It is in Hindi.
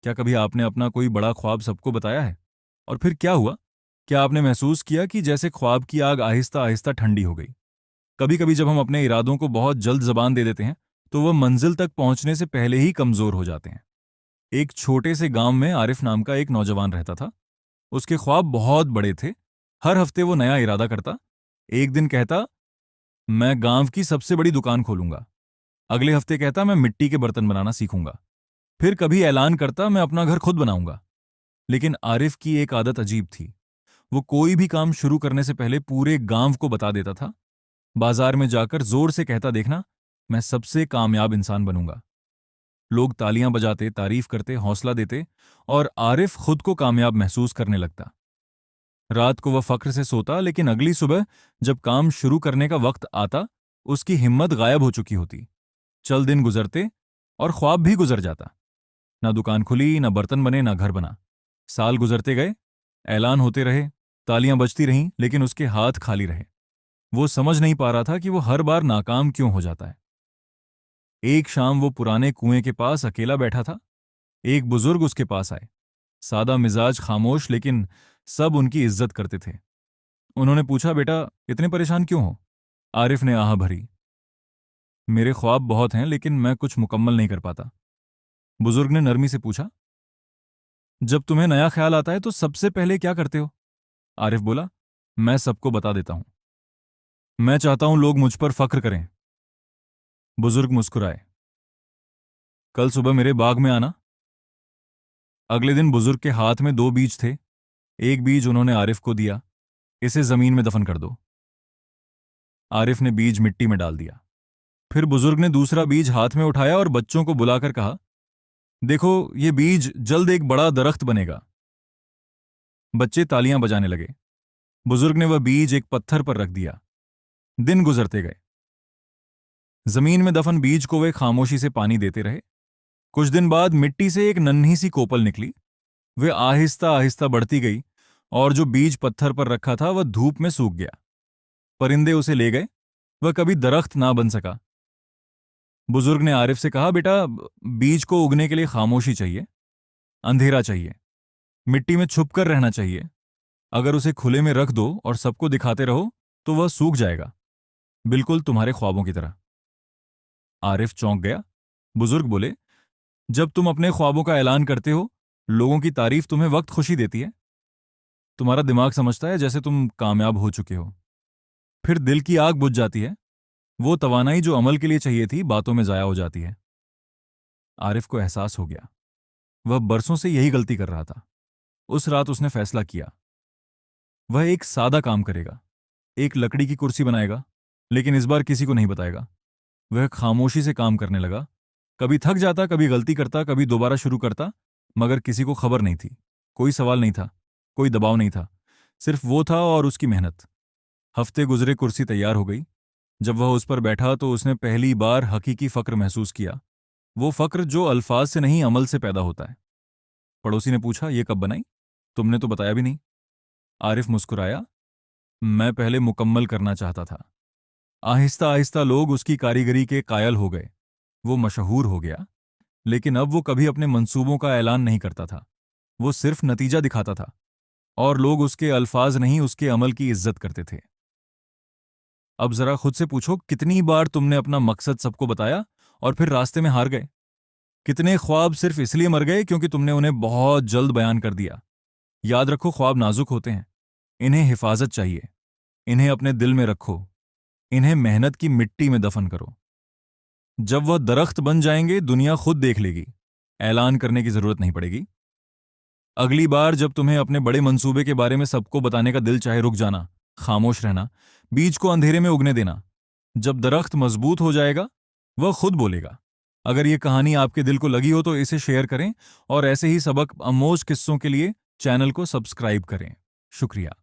क्या कभी आपने अपना कोई बड़ा ख्वाब सबको बताया है? और फिर क्या हुआ? क्या आपने महसूस किया कि जैसे ख्वाब की आग आहिस्ता आहिस्ता ठंडी हो गई? कभी कभी जब हम अपने इरादों को बहुत जल्द जबान दे देते हैं तो वह मंजिल तक पहुंचने से पहले ही कमजोर हो जाते हैं। एक छोटे से गांव में आरिफ नाम का एक नौजवान रहता था। उसके ख्वाब बहुत बड़े थे। हर हफ्ते वो नया इरादा करता। एक दिन कहता, मैं गांव की सबसे बड़ी दुकान खोलूंगा। अगले हफ्ते कहता, मैं मिट्टी के बर्तन बनाना सीखूंगा। फिर कभी ऐलान करता, मैं अपना घर खुद बनाऊंगा। लेकिन आरिफ की एक आदत अजीब थी। वो कोई भी काम शुरू करने से पहले पूरे गांव को बता देता था। बाजार में जाकर जोर से कहता, देखना, मैं सबसे कामयाब इंसान बनूंगा। लोग तालियां बजाते, तारीफ करते, हौसला देते, और आरिफ खुद को कामयाब महसूस करने लगता। रात को वह फक्र से सोता, लेकिन अगली सुबह जब काम शुरू करने का वक्त आता, उसकी हिम्मत गायब हो चुकी होती। चल दिन गुजरते और ख्वाब भी गुजर जाता। ना दुकान खुली, ना बर्तन बने, ना घर बना। साल गुजरते गए, ऐलान होते रहे, तालियां बजती रहीं, लेकिन उसके हाथ खाली रहे। वो समझ नहीं पा रहा था कि वो हर बार नाकाम क्यों हो जाता है। एक शाम वो पुराने कुएं के पास अकेला बैठा था। एक बुजुर्ग उसके पास आए। सादा मिजाज, खामोश, लेकिन सब उनकी इज्जत करते थे। उन्होंने पूछा, बेटा, इतने परेशान क्यों हो? आरिफ ने आह भरी, मेरे ख्वाब बहुत हैं, लेकिन मैं कुछ मुकम्मल नहीं कर पाता। बुजुर्ग ने नरमी से पूछा, जब तुम्हें नया ख्याल आता है तो सबसे पहले क्या करते हो? आरिफ बोला, मैं सबको बता देता हूं। मैं चाहता हूं लोग मुझ पर फख्र करें। बुजुर्ग मुस्कुराए, कल सुबह मेरे बाग में आना। अगले दिन बुजुर्ग के हाथ में दो बीज थे। एक बीज उन्होंने आरिफ को दिया, इसे जमीन में दफन कर दो। आरिफ ने बीज मिट्टी में डाल दिया। फिर बुजुर्ग ने दूसरा बीज हाथ में उठाया और बच्चों को बुलाकर कहा, देखो, ये बीज जल्द एक बड़ा दरख्त बनेगा। बच्चे तालियां बजाने लगे। बुजुर्ग ने वह बीज एक पत्थर पर रख दिया। दिन गुजरते गए। जमीन में दफन बीज को वे खामोशी से पानी देते रहे। कुछ दिन बाद मिट्टी से एक नन्ही सी कोपल निकली। वे आहिस्ता आहिस्ता बढ़ती गई, और जो बीज पत्थर पर रखा था वह धूप में सूख गया। परिंदे उसे ले गए। वह कभी दरख्त ना बन सका। बुजुर्ग ने आरिफ से कहा, बेटा, बीज को उगने के लिए खामोशी चाहिए, अंधेरा चाहिए, मिट्टी में छुपकर रहना चाहिए। अगर उसे खुले में रख दो और सबको दिखाते रहो तो वह सूख जाएगा, बिल्कुल तुम्हारे ख्वाबों की तरह। आरिफ चौंक गया। बुजुर्ग बोले, जब तुम अपने ख्वाबों का ऐलान करते हो, लोगों की तारीफ तुम्हें वक्त खुशी देती है। तुम्हारा दिमाग समझता है जैसे तुम कामयाब हो चुके हो। फिर दिल की आग बुझ जाती है। वो तवानाई जो अमल के लिए चाहिए थी, बातों में जाया हो जाती है। आरिफ को एहसास हो गया, वह बरसों से यही गलती कर रहा था। उस रात उसने फैसला किया, वह एक सादा काम करेगा। एक लकड़ी की कुर्सी बनाएगा, लेकिन इस बार किसी को नहीं बताएगा। वह खामोशी से काम करने लगा। कभी थक जाता, कभी गलती करता, कभी दोबारा शुरू करता, मगर किसी को खबर नहीं थी। कोई सवाल नहीं था, कोई दबाव नहीं था, सिर्फ वो था और उसकी मेहनत। हफ्ते गुजरे, कुर्सी तैयार हो गई। जब वह उस पर बैठा तो उसने पहली बार हकीकी फक्र महसूस किया। वो फक्र जो अल्फाज से नहीं, अमल से पैदा होता है। पड़ोसी ने पूछा, ये कब बनाई? तुमने तो बताया भी नहीं। आरिफ मुस्कुराया, मैं पहले मुकम्मल करना चाहता था। आहिस्ता आहिस्ता लोग उसकी कारीगरी के कायल हो गए। वो मशहूर हो गया। लेकिन अब वो कभी अपने मंसूबों का ऐलान नहीं करता था। वो सिर्फ नतीजा दिखाता था, और लोग उसके अल्फाज नहीं, उसके अमल की इज्जत करते थे। अब जरा खुद से पूछो, कितनी बार तुमने अपना मकसद सबको बताया और फिर रास्ते में हार गए? कितने ख्वाब सिर्फ इसलिए मर गए क्योंकि तुमने उन्हें बहुत जल्द बयान कर दिया? याद रखो, ख्वाब नाजुक होते हैं। इन्हें हिफाजत चाहिए। इन्हें अपने दिल में रखो। इन्हें मेहनत की मिट्टी में दफन करो। जब वह दरख्त बन जाएंगे, दुनिया खुद देख लेगी। ऐलान करने की जरूरत नहीं पड़ेगी। अगली बार जब तुम्हें अपने बड़े मंसूबे के बारे में सबको बताने का दिल चाहे, रुक जाना, खामोश रहना, बीज को अंधेरे में उगने देना। जब दरख्त मजबूत हो जाएगा, वह खुद बोलेगा। अगर ये कहानी आपके दिल को लगी हो तो इसे शेयर करें, और ऐसे ही सबक आमोज किस्सों के लिए चैनल को सब्सक्राइब करें। शुक्रिया।